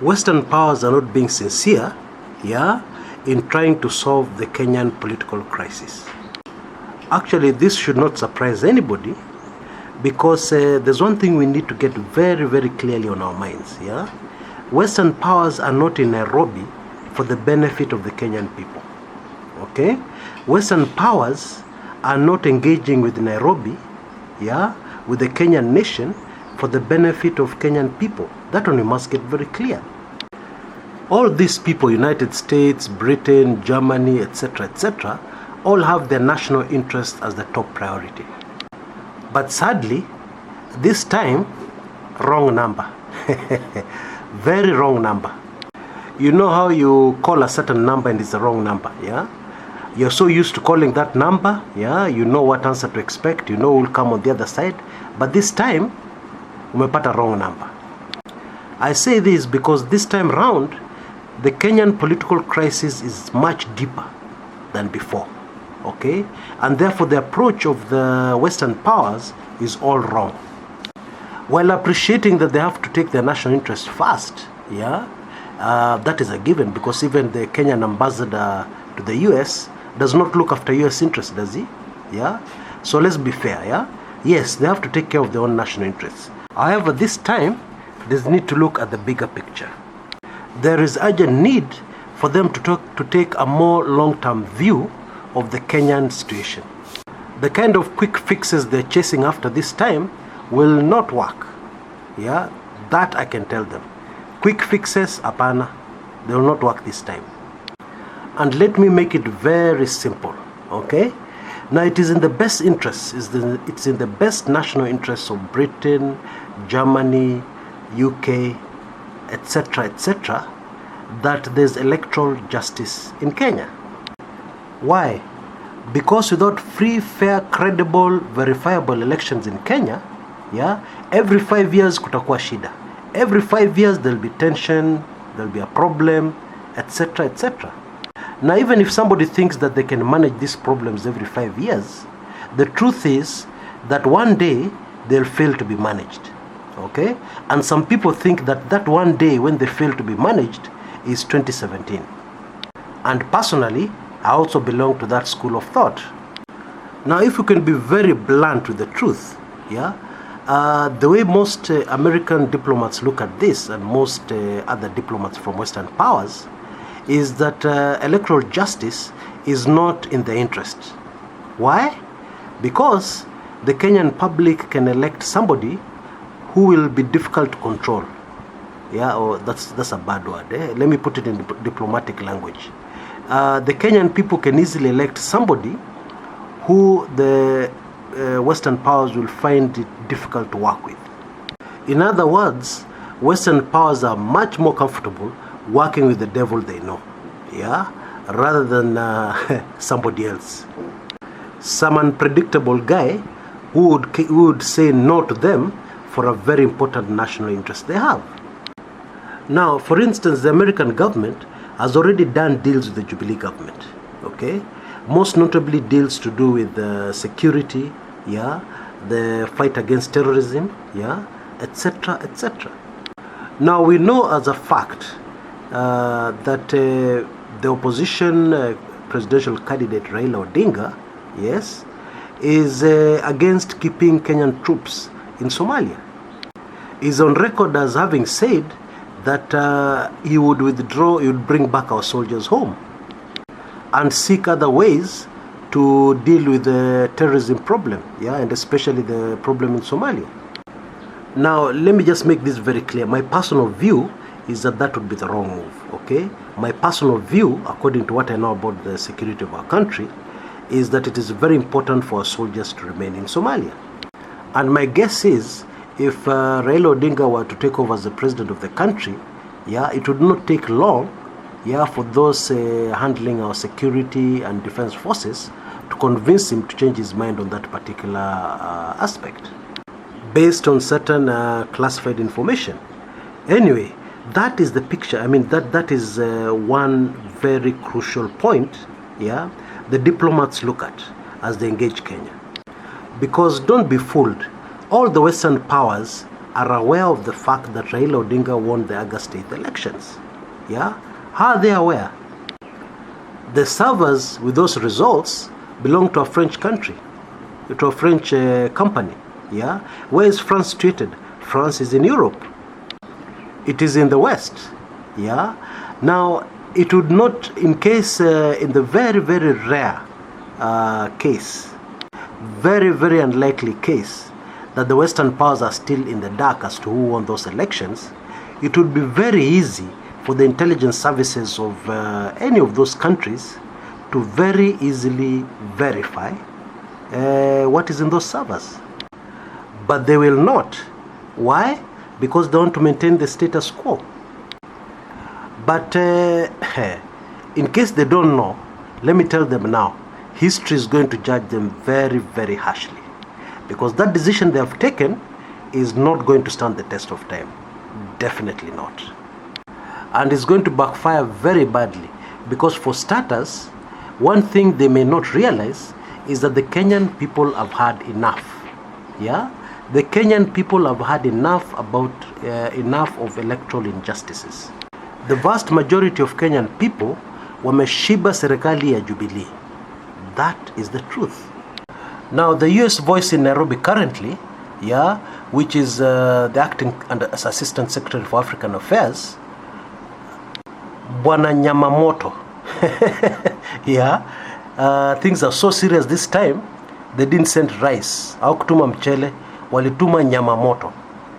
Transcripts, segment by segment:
Western powers are not being sincere, in trying to solve the Kenyan political crisis. Actually, this should not surprise anybody, because there's one thing we need to get very, very clearly on our minds. Western powers are not in Nairobi for the benefit of the Kenyan people. Okay? Western powers are not engaging with Nairobi, with the Kenyan nation for the benefit of Kenyan people. That one we must get very clear. All these people, United States, Britain, Germany, etc., all have their national interest as the top priority. But sadly, this time, wrong number. Very wrong number. You know how you call a certain number and it's the wrong number, You're so used to calling that number, you know what answer to expect, you know who will come on the other side. But this time, umepata wrong number. I say this because this time round, the Kenyan political crisis is much deeper than before, okay? And therefore the approach of the Western powers is all wrong. While appreciating that they have to take their national interest first, that is a given, because even the Kenyan ambassador to the US does not look after US interests, does he? So let's be fair, Yes, they have to take care of their own national interests. However, this time, there's need to look at the bigger picture. There is urgent need for them to take a more long-term view of the Kenyan situation. The kind of quick fixes they're chasing after this time will not work. That I can tell them. Quick fixes, apana, they will not work this time. And let me make it very simple, okay? Now it is in the best interests, it's in the best national interests of Britain, Germany, UK, etc., that there's electoral justice in Kenya. Why? Because without free, fair, credible, verifiable elections in Kenya, every 5 years kutakuwa shida. Every 5 years there'll be tension, there'll be a problem, etc. Now, even if somebody thinks that they can manage these problems every 5 years, the truth is that one day they'll fail to be managed. Okay? And some people think that that one day when they fail to be managed is 2017. And personally, I also belong to that school of thought. Now, if you can be very blunt with the truth, the way most American diplomats look at this, and most other diplomats from Western powers, is that electoral justice is not in their interest. Why? Because the Kenyan public can elect somebody who will be difficult to control. That's a bad word. Let me put it in diplomatic language. The Kenyan people can easily elect somebody who the Western powers will find it difficult to work with. In other words, Western powers are much more comfortable working with the devil they know, rather than somebody else. Some unpredictable guy who would say no to them for a very important national interest they have. Now, for instance, the American government has already done deals with the Jubilee government, okay? Most notably deals to do with security, the fight against terrorism, etc. Now, we know as a fact that the opposition presidential candidate Raila Odinga, is against keeping Kenyan troops in Somalia. Is on record as having said that he would withdraw, he would bring back our soldiers home and seek other ways to deal with the terrorism problem, and especially the problem in Somalia. Now, let me just make this very clear. My personal view is that that would be the wrong move, okay? My personal view, according to what I know about the security of our country, is that it is very important for our soldiers to remain in Somalia. And my guess is, if Raila Odinga were to take over as the president of the country, it would not take long, for those handling our security and defense forces to convince him to change his mind on that particular aspect, based on certain classified information. Anyway, that is the picture. I mean, that is one very crucial point, the diplomats look at as they engage Kenya. Because don't be fooled, all the Western powers are aware of the fact that Raila Odinga won the August 8th elections. Yeah? How are they aware? The servers with those results belong to a French country, to a French company. Yeah? Where is France situated? France is in Europe. It is in the West. Yeah? Now, it would not, in case, in the very, very rare case, very, very unlikely case that the Western powers are still in the dark as to who won those elections, it would be very easy for the intelligence services of any of those countries to very easily verify what is in those servers. But they will not. Why? Because they want to maintain the status quo. But in case they don't know, let me tell them now, history is going to judge them very, very harshly. Because that decision they have taken is not going to stand the test of time. Definitely not. And it's going to backfire very badly. Because for starters, one thing they may not realize is that the Kenyan people have had enough. Yeah? The Kenyan people have had enough of electoral injustices. The vast majority of Kenyan people wameshiba serikali ya Jubilee. That is the truth. Now, the US voice in Nairobi currently, yeah, which is the acting Assistant Secretary for African Affairs, Bannen Yamamoto. Yeah, things are so serious this time, they didn't send rice. Hawakutuma mchele, walituma Yamamoto.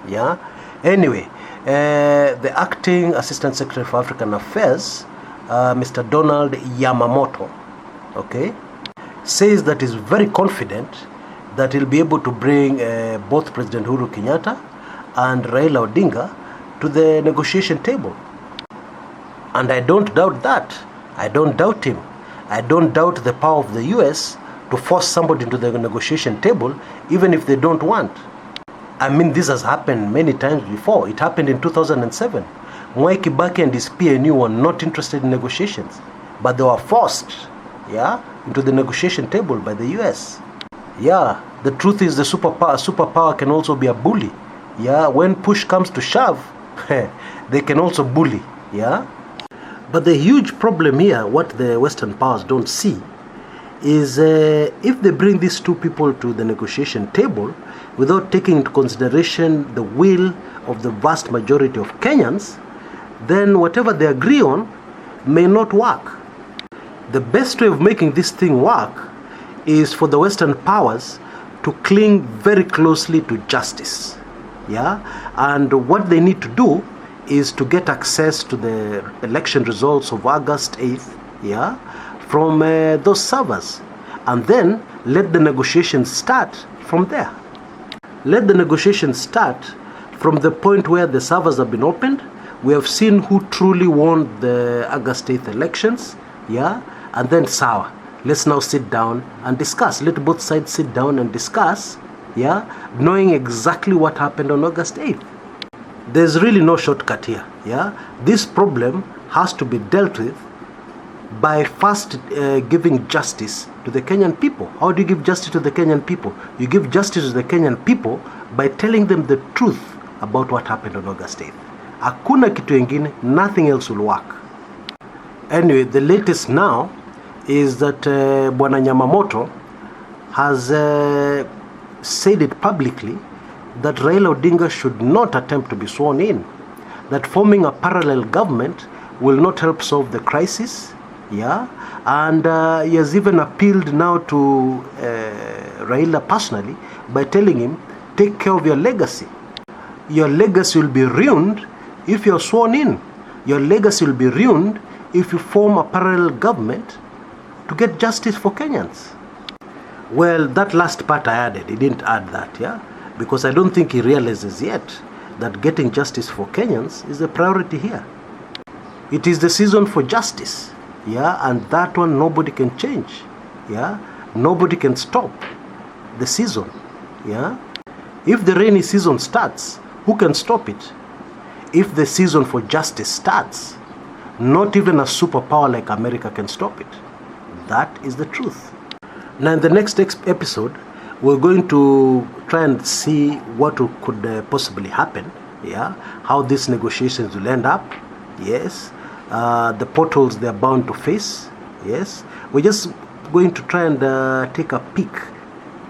Yeah. Anyway, the acting Assistant Secretary for African Affairs, Mr. Donald Yamamoto, okay, says that he's very confident that he'll be able to bring both President Uhuru Kenyatta and Raila Odinga to the negotiation table. And I don't doubt that. I don't doubt him. I don't doubt the power of the US to force somebody into the negotiation table, even if they don't want. I mean, this has happened many times before. It happened in 2007. Mwai Kibaki and his PNU were not interested in negotiations, but they were forced, yeah, into the negotiation table by the US. Yeah, the truth is the superpower can also be a bully. Yeah, when push comes to shove, they can also bully. Yeah. But the huge problem here, what the Western powers don't see, is if they bring these two people to the negotiation table without taking into consideration the will of the vast majority of Kenyans, then whatever they agree on may not work. The best way of making this thing work is for the Western powers to cling very closely to justice. Yeah? And what they need to do is to get access to the election results of August 8th, yeah, from those servers, and then let the negotiations start from there. Let the negotiations start from the point where the servers have been opened. We have seen who truly won the August 8th elections, yeah, and then sawa. Let's now sit down and discuss. Let both sides sit down and discuss, yeah, knowing exactly what happened on August 8th. There's really no shortcut here, yeah. This problem has to be dealt with by first giving justice to the Kenyan people. How do you give justice to the Kenyan people? You give justice to the Kenyan people by telling them the truth about what happened on August 8th. Hakuna kitu ingine, nothing else will work. Anyway, the latest now is that Bwana Yamamoto has said it publicly that Raila Odinga should not attempt to be sworn in, that forming a parallel government will not help solve the crisis, yeah, and he has even appealed now to Raila personally by telling him, take care of your legacy. Your legacy will be ruined if you're sworn in. Your legacy will be ruined if you form a parallel government to get justice for Kenyans. Well, that last part I added, he didn't add that, yeah, because I don't think he realizes yet that getting justice for Kenyans is the priority here. It is the season for justice, yeah, and that one nobody can change, yeah. Nobody can stop the season, yeah. If the rainy season starts, who can stop it? If the season for justice starts, not even a superpower like America can stop it. That is the truth. Now in the next episode, we're going to try and see what could possibly happen. Yeah, how these negotiations will end up. Yes, the portals they're bound to face. Yes, we're just going to try and take a peek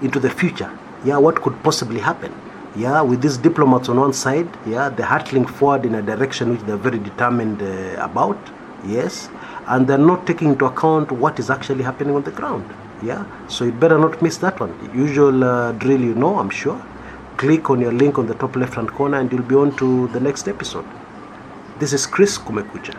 into the future. Yeah, what could possibly happen? Yeah, with these diplomats on one side, yeah, they're hurtling forward in a direction which they're very determined about. Yes, and they're not taking into account what is actually happening on the ground. Yeah, so you better not miss that one. The usual drill, you know, I'm sure. Click on your link on the top left hand corner and you'll be on to the next episode. This is Chris Kumekucha.